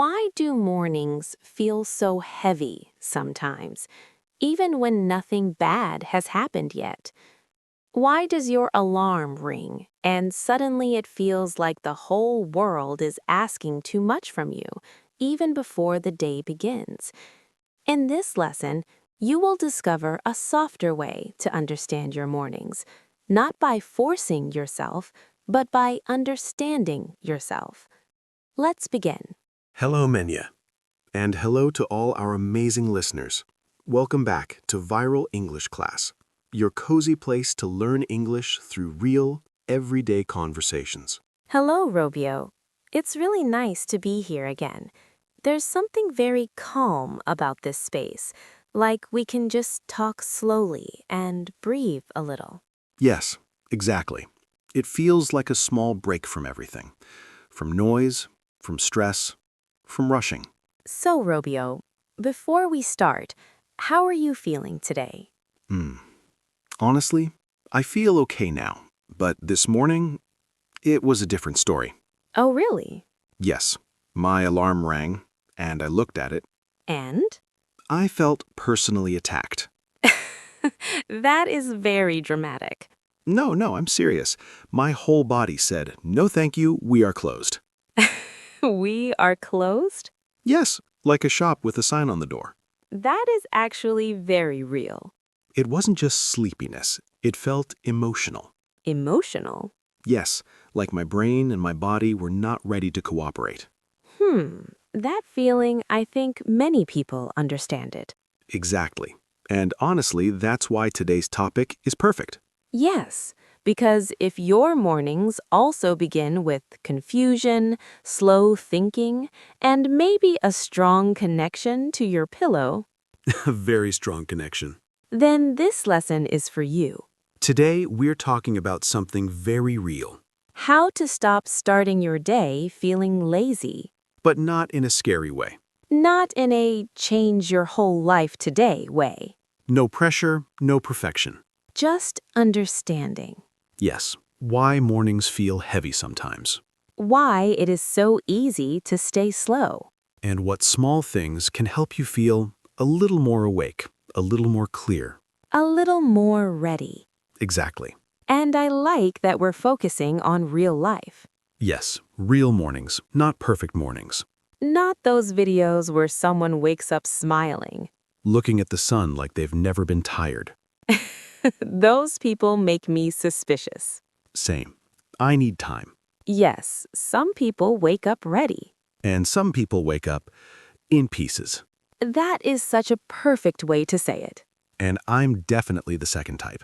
Why do mornings feel so heavy sometimes, even when nothing bad has happened yet? Why does your alarm ring and suddenly it feels like the whole world is asking too much from you, even before the day begins? In this lesson, you will discover a softer way to understand your mornings, not by forcing yourself, but by understanding yourself. Let's begin. Hello, Menya, and hello to all our amazing listeners. Welcome back to Viral English Class, your cozy place to learn English through real, everyday conversations. Hello, Robio. It's really nice to be here again. There's something very calm about this space, like we can just talk slowly and breathe a little. Yes, exactly. It feels like a small break from everything, from noise, from stress, from rushing. So, Robio, before we start, how are you feeling today? Honestly, I feel okay now, but this morning, it was a different story. Oh, really? Yes, my alarm rang, and I looked at it. And? I felt personally attacked. That is very dramatic. No, I'm serious. My whole body said, "No thank you, we are closed." We are closed? Yes, like a shop with a sign on the door. That is actually very real. It wasn't just sleepiness, it felt emotional. Emotional? Yes, like my brain and my body were not ready to cooperate. That feeling, I think many people understand it. Exactly. And honestly, that's why today's topic is perfect. Yes, because if your mornings also begin with confusion, slow thinking, and maybe a strong connection to your pillow, A very strong connection. then this lesson is for you. Today, we're talking about something very real, How to stop starting your day feeling lazy. but not in a scary way. Not in a change your whole life today way. No pressure, no perfection. Just understanding. Yes, why mornings feel heavy sometimes, Why it is so easy to stay slow. and what small things can help you feel a little more awake, a little more clear. A little more ready. Exactly. And I like that we're focusing on real life. Yes, real mornings, not perfect mornings. Not those videos where someone wakes up smiling. Looking at the sun like they've never been tired. Those people make me suspicious. Same. I need time. Yes, some people wake up ready. And some people wake up in pieces. That is such a perfect way to say it. And I'm definitely the second type.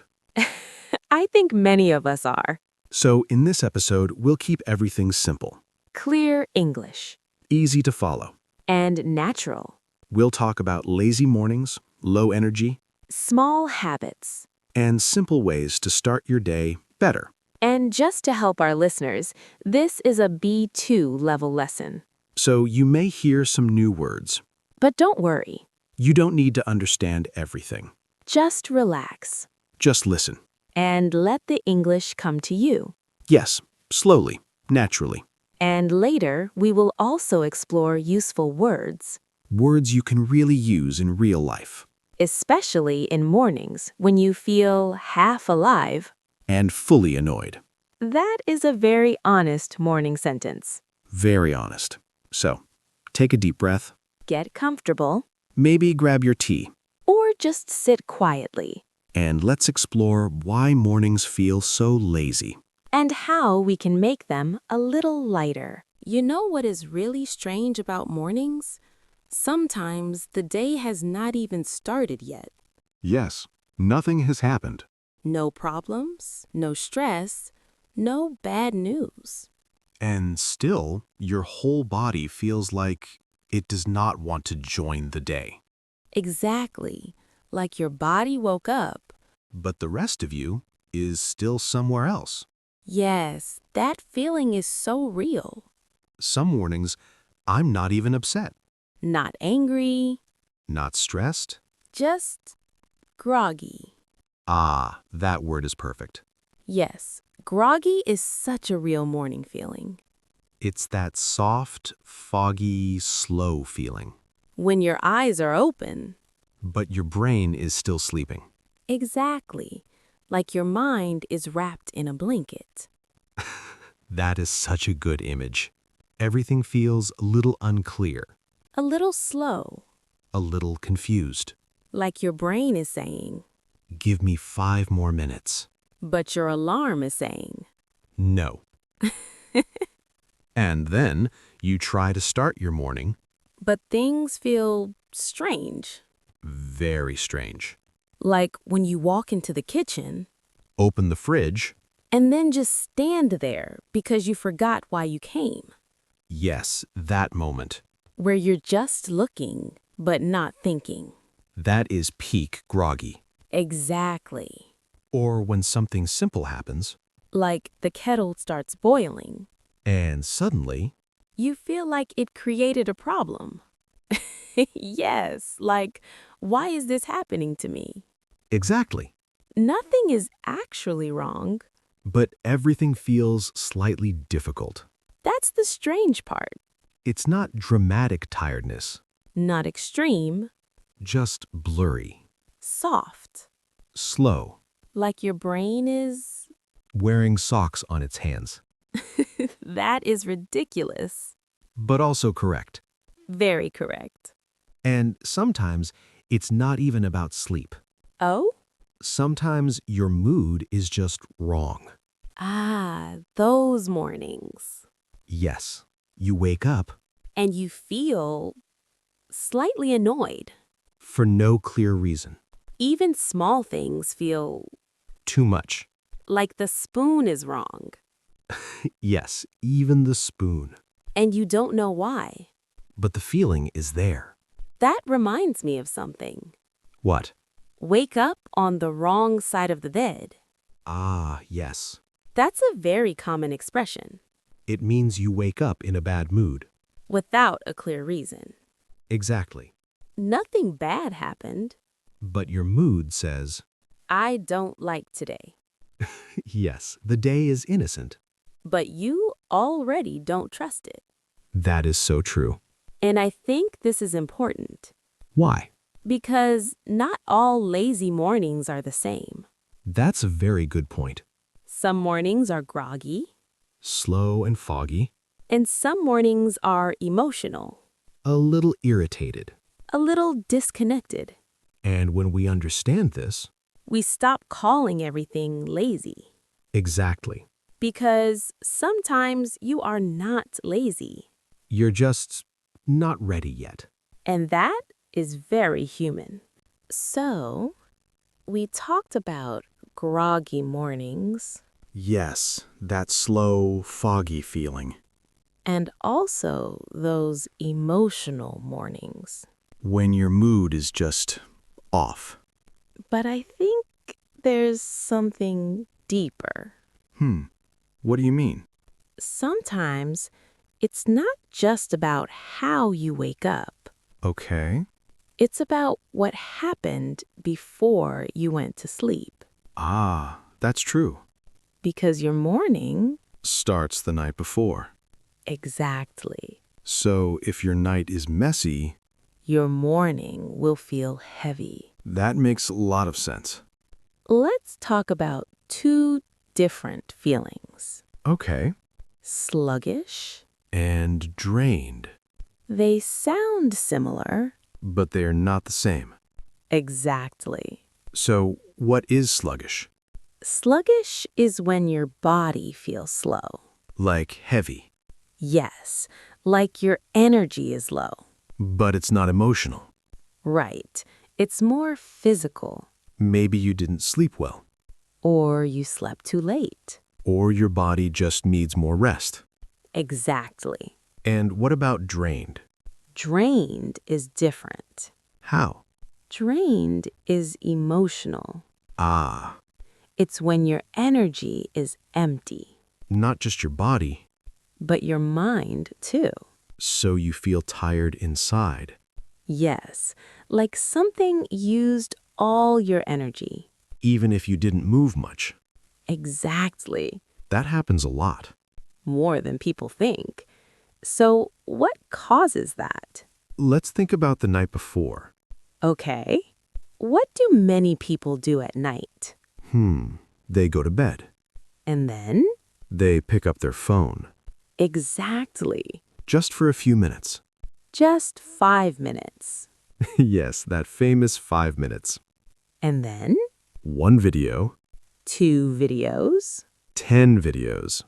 I think many of us are. So in this episode, we'll keep everything simple, Clear English. easy to follow. And natural. We'll talk about lazy mornings, low energy, Small habits. and simple ways to start your day better. And just to help our listeners, this is a B2 level lesson. So you may hear some new words. But don't worry. You don't need to understand everything. Just relax. Just listen. And let the English come to you. Yes, slowly, naturally. And later, we will also explore useful words, Words you can really use in real life. especially in mornings when you feel half alive. And fully annoyed. That is a very honest morning sentence. Very honest. So, take a deep breath. Get comfortable, Maybe grab your tea. or just sit quietly, And let's explore why mornings feel so lazy. and how we can make them a little lighter. You know what is really strange about mornings? Sometimes the day has not even started yet. Yes, nothing has happened. No problems, no stress, no bad news. And still, your whole body feels like it does not want to join the day. Exactly, like your body woke up. But the rest of you is still somewhere else. Yes, that feeling is so real. Some mornings, I'm not even upset, Not angry, not stressed. just groggy. Ah, that word is perfect. Yes, groggy is such a real morning feeling. It's that soft, foggy, slow feeling. When your eyes are open. But your brain is still sleeping. Exactly. Like your mind is wrapped in a blanket. That is such a good image. Everything feels a little unclear, A little slow. a little confused. Like your brain is saying. Give me 5 more minutes. But your alarm is saying. No. And then you try to start your morning. But things feel strange. Very strange. Like when you walk into the kitchen Open the fridge. and then just stand there because you forgot why you came. Yes, that moment. Where you're just looking, but not thinking. That is peak groggy. Exactly. Or when something simple happens, Like the kettle starts boiling. and suddenly, You feel like it created a problem. Yes, like, why is this happening to me? exactly. Nothing is actually wrong. But everything feels slightly difficult. That's the strange part. It's not dramatic tiredness, Not extreme, just blurry, soft. slow, Like your brain is. wearing socks on its hands. That is ridiculous. But also correct. Very correct. And sometimes it's not even about sleep. Oh? Sometimes your mood is just wrong. Ah, those mornings. Yes, you wake up And you feel slightly annoyed. for no clear reason. Even small things feel Too much. like the spoon is wrong. Yes, even the spoon. And you don't know why. But the feeling is there. That reminds me of something. What? Wake up on the wrong side of the bed. Ah, yes. That's a very common expression, It means you wake up in a bad mood. without a clear reason. Exactly. Nothing bad happened. But your mood says, I don't like today. yes, the day is innocent. But you already don't trust it. That is so true. And I think this is important. Why? Because not all lazy mornings are the same. That's a very good point. Some mornings are groggy, Slow and foggy, and some mornings are emotional, a little irritated. a little disconnected. And when we understand this, We stop calling everything lazy. exactly, Because sometimes you are not lazy. you're just not ready yet. And that is very human. So, we talked about groggy mornings Yes, that slow, foggy feeling. and also those emotional mornings. When your mood is just off. But I think there's something deeper. What do you mean? Sometimes it's not just about how you wake up. Okay. It's about what happened before you went to sleep. Ah, that's true. Because your morning. Starts the night before. Exactly. So if your night is messy, Your morning will feel heavy. that makes a lot of sense. Let's talk about two different feelings. Okay. Sluggish. And drained. They sound similar. But they are not the same. Exactly. So what is sluggish? Sluggish is when your body feels slow. Like heavy. Yes, like your energy is low. But it's not emotional. Right. It's more physical. Maybe you didn't sleep well. Or you slept too late. Or your body just needs more rest. Exactly. And what about drained? Drained is different. How? Drained is emotional. Ah, It's when your energy is empty, not just your body, but your mind too. so you feel tired inside. Yes, like something used all your energy. Even if you didn't move much. Exactly. That happens a lot. More than people think. So, what causes that? Let's think about the night before. Okay. What do many people do at night? They go to bed. And then? They pick up their phone. Exactly. Just for a few minutes. Just 5 minutes. Yes, that famous 5 minutes. And then? One video, 2 videos. 10 videos.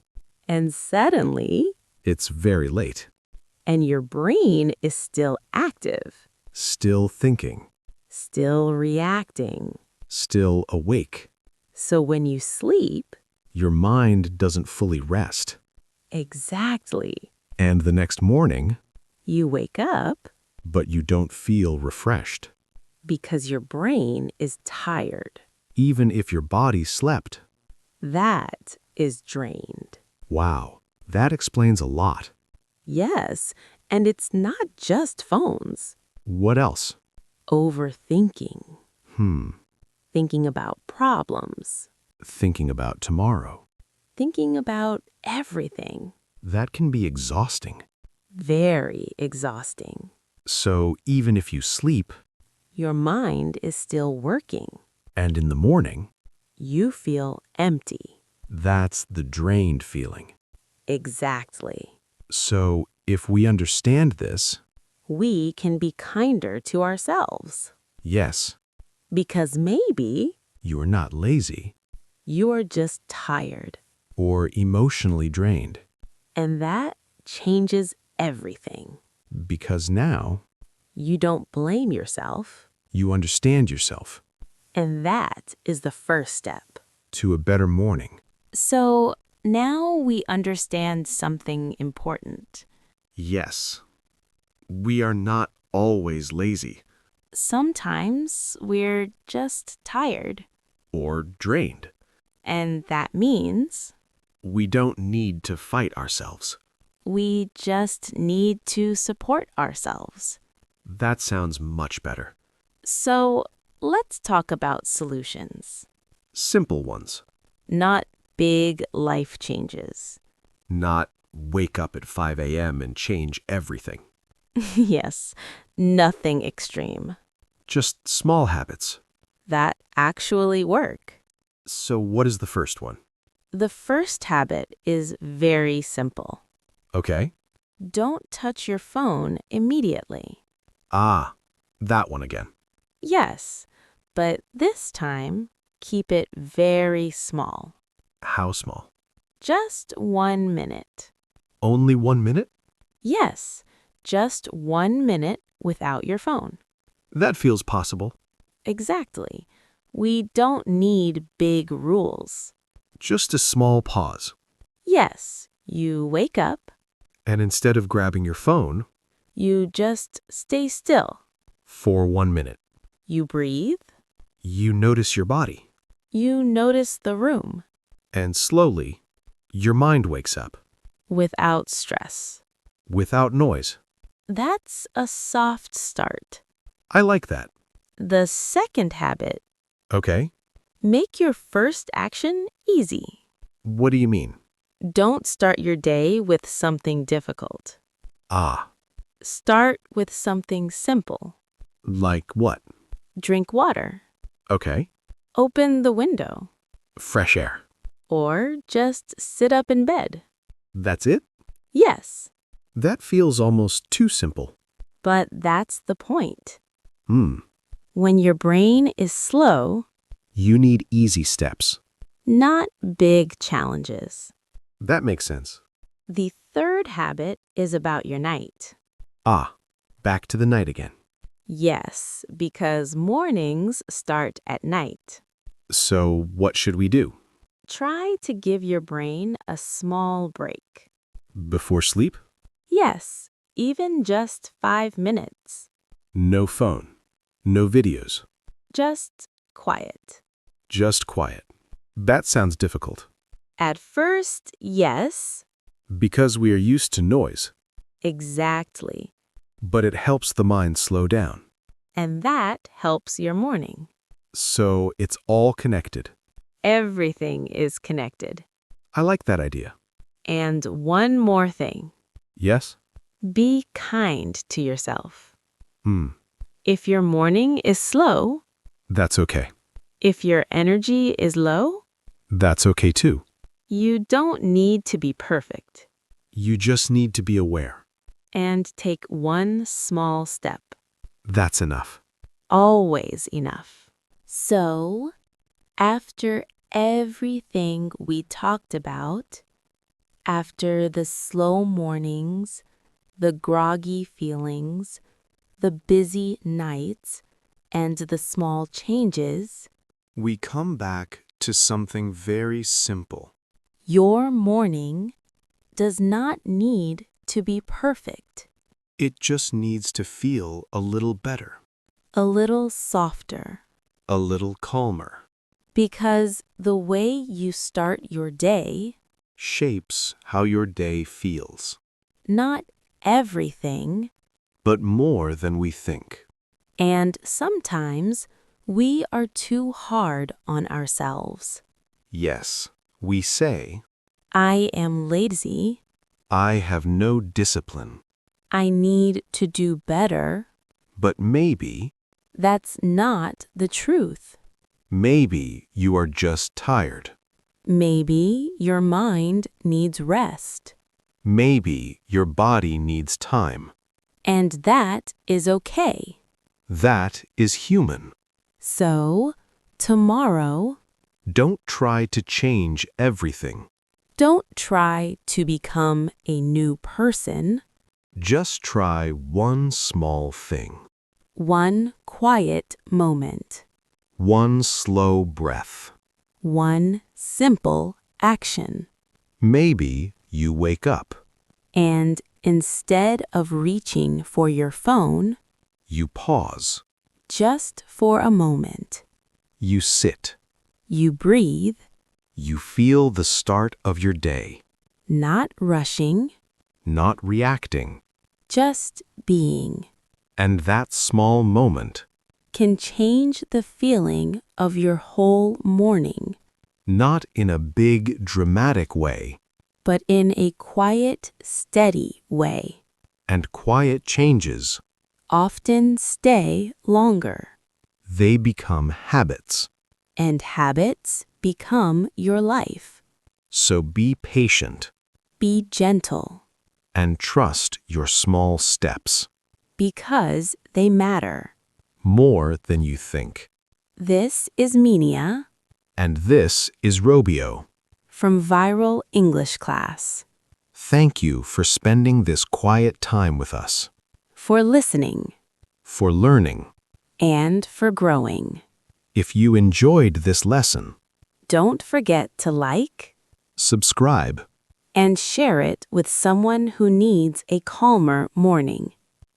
And suddenly, It's very late. and your brain is still active, Still thinking. still reacting. Still awake. So when you sleep, Your mind doesn't fully rest. exactly, And the next morning, you wake up but you don't feel refreshed. because your brain is tired. Even if your body slept. That is drained. Wow, that explains a lot. Yes, and it's not just phones. What else? Overthinking, Hmm, thinking about problems, thinking about tomorrow. thinking about everything. That can be exhausting. Very exhausting. So even if you sleep, Your mind is still working. and in the morning, You feel empty. that's the drained feeling. Exactly. So if we understand this, We can be kinder to ourselves yes, because maybe you are not lazy you are just tired, or emotionally drained, and that changes everything. because now You don't blame yourself, you understand yourself and that is the first step. to a better morning. So now we understand something important. Yes, we are not always lazy Sometimes we're just tired, or drained. and that means We don't need to fight ourselves. we just need to support ourselves. That sounds much better. So let's talk about solutions, Simple ones, not big life changes. not wake up at 5 a.m. and change everything. Yes, nothing extreme. Just small habits. That actually work. So what is the first one? The first habit is very simple. Okay. Don't touch your phone immediately. Ah, that one again. Yes, but this time, keep it very small. How small? Just 1 minute. Only 1 minute? Yes, just 1 minute without your phone. That feels possible. Exactly. We don't need big rules. Just a small pause. Yes, you wake up, And instead of grabbing your phone you just stay still. for 1 minute, You breathe, you notice your body. you notice the room And slowly, your mind wakes up without stress. without noise. That's a soft start. I like that. The second habit, Okay. make your first action easy. What do you mean? Don't start your day with something difficult. Ah, Start with something simple. like what? Drink water. Okay. Open the window. Fresh air. Or just sit up in bed. That's it? Yes, That feels almost too simple. but that's the point. Hmm. When your brain is slow, You need easy steps. not big challenges. That makes sense. The third habit is about your night. Ah, back to the night again. Yes, because mornings start at night. So what should we do? Try to give your brain a small break. Before sleep? Yes, even just 5 minutes. No phone. No videos. Just quiet. Just quiet. That sounds difficult. At first, yes, Because we are used to noise. exactly. But it helps the mind slow down. And that helps your morning. So it's all connected. Everything is connected. I like that idea. And one more thing. Yes? Be kind to yourself. Hmm, If your morning is slow, that's okay. if your energy is low, That's okay too. you don't need to be perfect. You just need to be aware. And take one small step. That's enough. Always enough. So, after everything we talked about, after the slow mornings, the groggy feelings, the busy nights, and the small changes, We come back to something very simple. your morning does not need to be perfect, It just needs to feel a little better, a little softer, a little calmer. because the way you start your day, Shapes how your day feels, not everything, but more than we think. and sometimes we are too hard on ourselves. Yes, we say, I am lazy. I have no discipline, I need to do better. but maybe That's not the truth. maybe you are just tired. Maybe your mind needs rest, Maybe your body needs time. and that is okay. That is human. So, tomorrow, Don't try to change everything. don't try to become a new person. Just try one small thing. One quiet moment, One slow breath. one simple action. Maybe you wake up. And instead of reaching for your phone, You pause. just for a moment, You sit. you breathe, You feel the start of your day. not rushing, Not reacting. just being, And that small moment, can change the feeling of your whole morning, not in a big, dramatic way, but in a quiet, steady way, and quiet changes, often stay longer, they become habits. and habits become your life. So be patient Be gentle, and trust your small steps because they matter. more than you think. This is Minia And this is Robio. from Viral English Class. Thank you for spending this quiet time with us, For listening for learning. and for growing. If you enjoyed this lesson, Don't forget to like subscribe. and share it with someone who needs a calmer morning.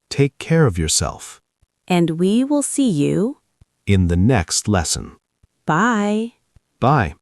Take care of yourself. And we will see you. In the next lesson. Bye. Bye.